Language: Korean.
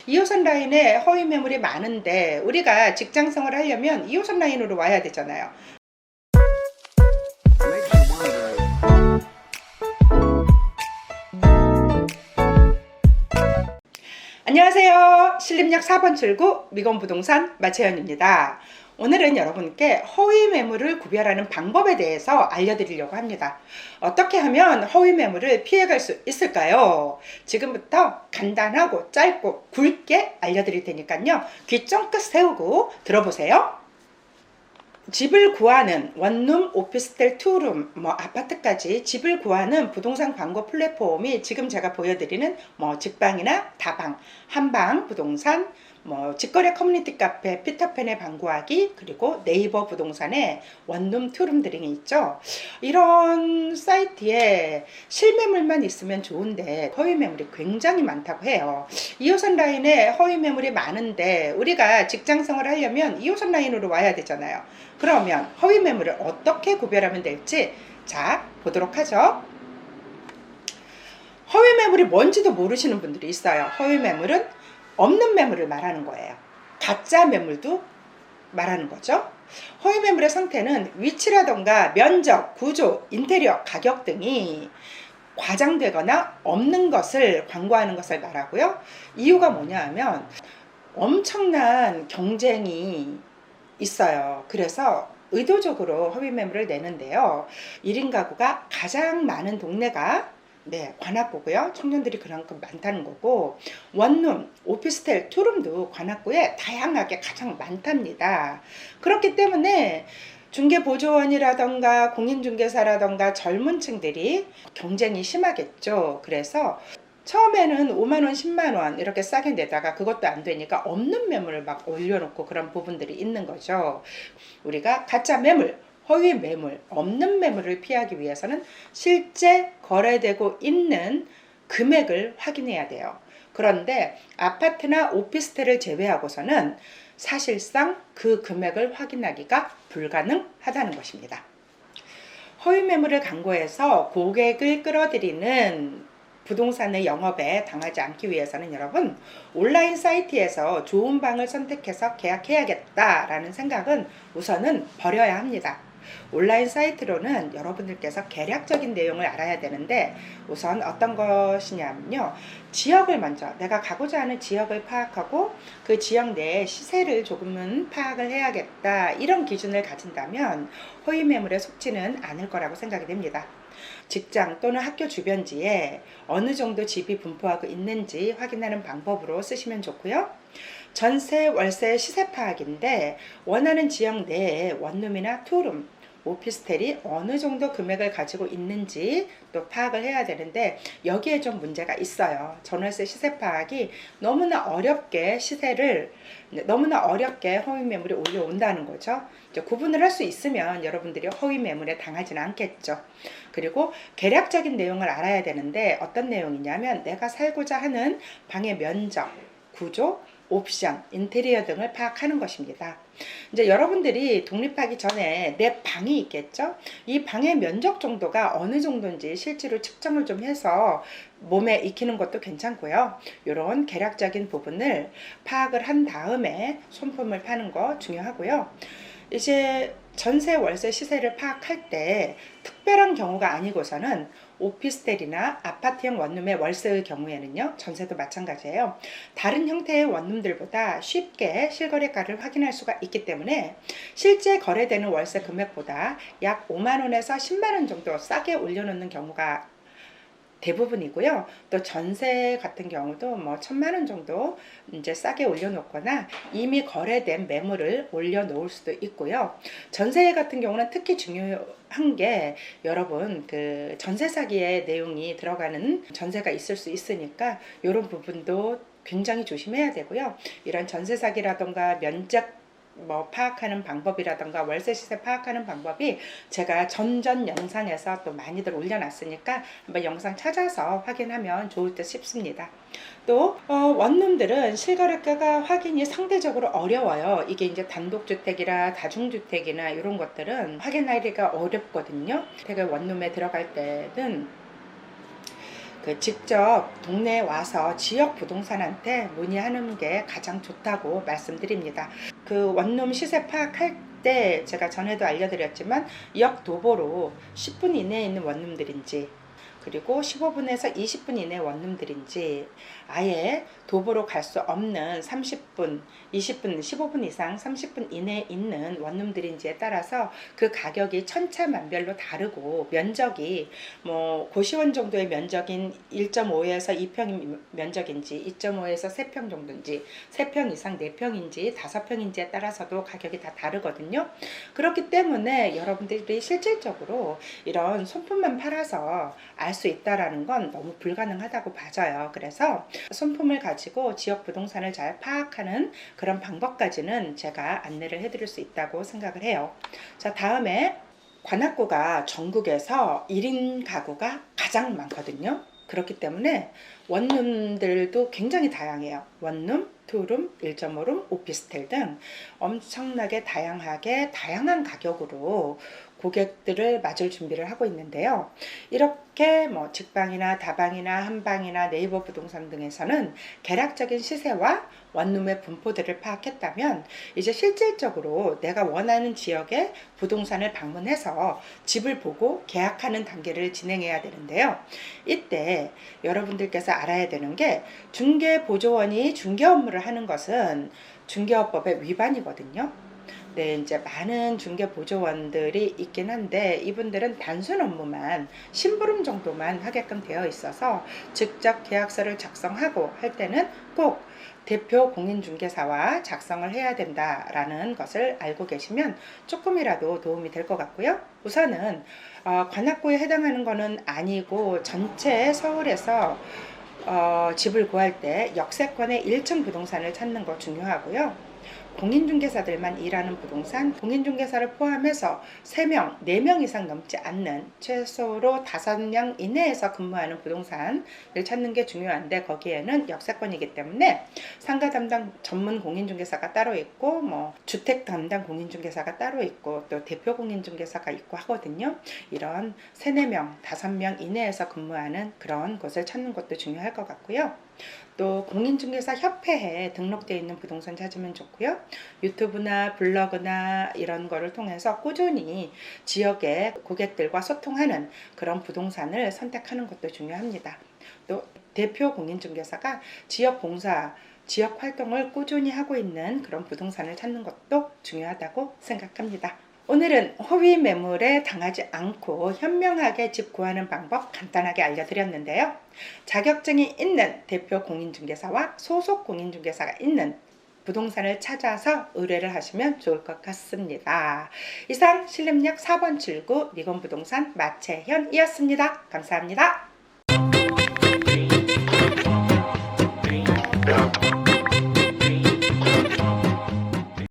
2호선 라인에 허위 매물이 많은데 우리가 직장생활을 하려면 2호선 라인으로 와야 되잖아요. 안녕하세요. 신림역 4번 출구 미건부동산 마채연입니다. 오늘은 여러분께 허위 매물을 구별하는 방법에 대해서 알려드리려고 합니다. 어떻게 하면 허위 매물을 피해갈 수 있을까요? 지금부터 간단하고 짧고 굵게 알려드릴 테니까요. 귀 쫑긋 세우고 들어보세요. 집을 구하는 원룸, 오피스텔, 투룸, 아파트까지 집을 구하는 부동산 광고 플랫폼이 지금 제가 보여드리는 직방이나 다방, 한방 부동산, 직거래 커뮤니티 카페, 피터팬의 방구하기, 그리고 네이버 부동산의 원룸, 투룸 등이 있죠. 이런 사이트에 실매물만 있으면 좋은데 허위 매물이 굉장히 많다고 해요. 2호선 라인에 허위 매물이 많은데 우리가 직장생활을 하려면 2호선 라인으로 와야 되잖아요. 그러면 허위 매물을 어떻게 구별하면 될지 보도록 하죠. 허위 매물이 뭔지도 모르시는 분들이 있어요. 허위 매물은 없는 매물을 말하는 거예요. 가짜 매물도 말하는 거죠. 허위 매물의 상태는 위치라던가 면적, 구조, 인테리어, 가격 등이 과장되거나 없는 것을 광고하는 것을 말하고요. 이유가 뭐냐 하면 엄청난 경쟁이 있어요. 그래서 의도적으로 허위 매물을 내는데요. 1인 가구가 가장 많은 동네가 관악구고요. 청년들이 그만큼 많다는 거고, 원룸, 오피스텔, 투룸도 관악구에 다양하게 가장 많답니다. 그렇기 때문에 중개보조원이라던가 공인중개사라던가 젊은 층들이 경쟁이 심하겠죠. 그래서 처음에는 5만원, 10만원 이렇게 싸게 내다가 그것도 안 되니까 없는 매물을 막 올려놓고 그런 부분들이 있는 거죠. 우리가 가짜 매물, 허위 매물, 없는 매물을 피하기 위해서는 실제 거래되고 있는 금액을 확인해야 돼요. 그런데 아파트나 오피스텔을 제외하고서는 사실상 그 금액을 확인하기가 불가능하다는 것입니다. 허위 매물을 광고해서 고객을 끌어들이는 부동산의 영업에 당하지 않기 위해서는 여러분, 온라인 사이트에서 좋은 방을 선택해서 계약해야겠다라는 생각은 우선은 버려야 합니다. 온라인 사이트로는 여러분들께서 계략적인 내용을 알아야 되는데, 우선 어떤 것이냐면요, 지역을 먼저, 내가 가고자 하는 지역을 파악하고 그 지역 내의 시세를 조금은 파악을 해야겠다, 이런 기준을 가진다면 허위 매물에 속지는 않을 거라고 생각이 됩니다. 직장 또는 학교 주변지에 어느 정도 집이 분포하고 있는지 확인하는 방법으로 쓰시면 좋고요. 전세, 월세 시세 파악인데 원하는 지역 내에 원룸이나 투룸, 오피스텔이 어느 정도 금액을 가지고 있는지 또 파악을 해야 되는데, 여기에 좀 문제가 있어요. 전월세 시세 파악이 너무나 어렵게 허위 매물이 올려온다는 거죠. 구분을 할 수 있으면 여러분들이 허위 매물에 당하지는 않겠죠. 그리고 계략적인 내용을 알아야 되는데, 어떤 내용이냐면 내가 살고자 하는 방의 면적, 구조, 옵션, 인테리어 등을 파악하는 것입니다. 이제 여러분들이 독립하기 전에 내 방이 있겠죠? 이 방의 면적 정도가 어느 정도인지 실제로 측정을 좀 해서 몸에 익히는 것도 괜찮고요. 이런 계략적인 부분을 파악을 한 다음에 손품을 파는 거 중요하고요. 이제 전세, 월세 시세를 파악할 때 특별한 경우가 아니고서는 오피스텔이나 아파트형 원룸의 월세의 경우에는요, 전세도 마찬가지예요. 다른 형태의 원룸들보다 쉽게 실거래가를 확인할 수가 있기 때문에 실제 거래되는 월세 금액보다 약 5만원에서 10만원 정도 싸게 올려놓는 경우가 대부분이고요. 또 전세 같은 경우도 1,000만원 정도 이제 싸게 올려놓거나 이미 거래된 매물을 올려놓을 수도 있고요. 전세 같은 경우는 특히 중요한 게, 여러분 그 전세 사기의 내용이 들어가는 전세가 있을 수 있으니까 이런 부분도 굉장히 조심해야 되고요. 이런 전세 사기라던가 면적 파악하는 방법이라던가 월세 시세 파악하는 방법이 제가 전전 영상에서 또 많이들 올려놨으니까 한번 영상 찾아서 확인하면 좋을 듯 싶습니다. 또 원룸들은 실거래가가 확인이 상대적으로 어려워요. 이게 이제 단독주택이라 다중주택이나 이런 것들은 확인하기가 어렵거든요. 되게 원룸에 들어갈 때는 직접 동네에 와서 지역 부동산한테 문의하는 게 가장 좋다고 말씀드립니다. 원룸 시세 파악할 때 제가 전에도 알려드렸지만 역 도보로 10분 이내에 있는 원룸들인지, 그리고 15분에서 20분 이내 원룸들인지, 아예 도보로 갈 수 없는 30분, 20분, 15분 이상 30분 이내에 있는 원룸들인지에 따라서 그 가격이 천차만별로 다르고, 면적이 고시원 정도의 면적인 1.5에서 2평 면적인지 2.5에서 3평 정도인지 3평 이상 4평인지 5평인지에 따라서도 가격이 다 다르거든요. 그렇기 때문에 여러분들이 실질적으로 이런 손품만 팔아서 알 수 있다라는 건 너무 불가능하다고 봐져요. 그래서 손품을 가지고 지역 부동산을 잘 파악하는 그런 방법까지는 제가 안내를 해드릴 수 있다고 생각을 해요. 자, 다음에 관악구가 전국에서 1인 가구가 가장 많거든요. 그렇기 때문에 원룸들도 굉장히 다양해요. 원룸, 투룸, 1.5룸, 오피스텔 등 엄청나게 다양한 가격으로 고객들을 맞을 준비를 하고 있는데요. 이렇게 직방이나 다방이나 한방이나 네이버 부동산 등에서는 계략적인 시세와 원룸의 분포들을 파악했다면, 이제 실질적으로 내가 원하는 지역의 부동산을 방문해서 집을 보고 계약하는 단계를 진행해야 되는데요. 이때 여러분들께서 알아야 되는 게, 중개보조원이 중개 업무를 하는 것은 중개업법의 위반이거든요. 네, 이제 많은 중개보조원들이 있긴 한데 이분들은 단순 업무만 심부름 정도만 하게끔 되어 있어서 직접 계약서를 작성하고 할 때는 꼭 대표 공인중개사와 작성을 해야 된다라는 것을 알고 계시면 조금이라도 도움이 될 것 같고요. 우선은 관악구에 해당하는 것은 아니고 전체 서울에서 집을 구할 때 역세권의 1층 부동산을 찾는 거 중요하고요. 공인중개사들만 일하는 부동산, 공인중개사를 포함해서 3명, 4명 이상 넘지 않는 최소로 5명 이내에서 근무하는 부동산을 찾는 게 중요한데, 거기에는 역세권이기 때문에 상가 담당 전문 공인중개사가 따로 있고 주택 담당 공인중개사가 따로 있고 또 대표 공인중개사가 있고 하거든요. 이런 3, 4명, 5명 이내에서 근무하는 그런 곳을 찾는 것도 중요할 것 같고요. 또 공인중개사 협회에 등록되어 있는 부동산 찾으면 좋고요. 유튜브나 블로그나 이런 거를 통해서 꾸준히 지역의 고객들과 소통하는 그런 부동산을 선택하는 것도 중요합니다. 또 대표 공인중개사가 지역 봉사, 지역 활동을 꾸준히 하고 있는 그런 부동산을 찾는 것도 중요하다고 생각합니다. 오늘은 허위 매물에 당하지 않고 현명하게 집 구하는 방법 간단하게 알려드렸는데요. 자격증이 있는 대표 공인중개사와 소속 공인중개사가 있는 부동산을 찾아서 의뢰를 하시면 좋을 것 같습니다. 이상 신림역 4번 출구 미건부동산 마채현이었습니다. 감사합니다.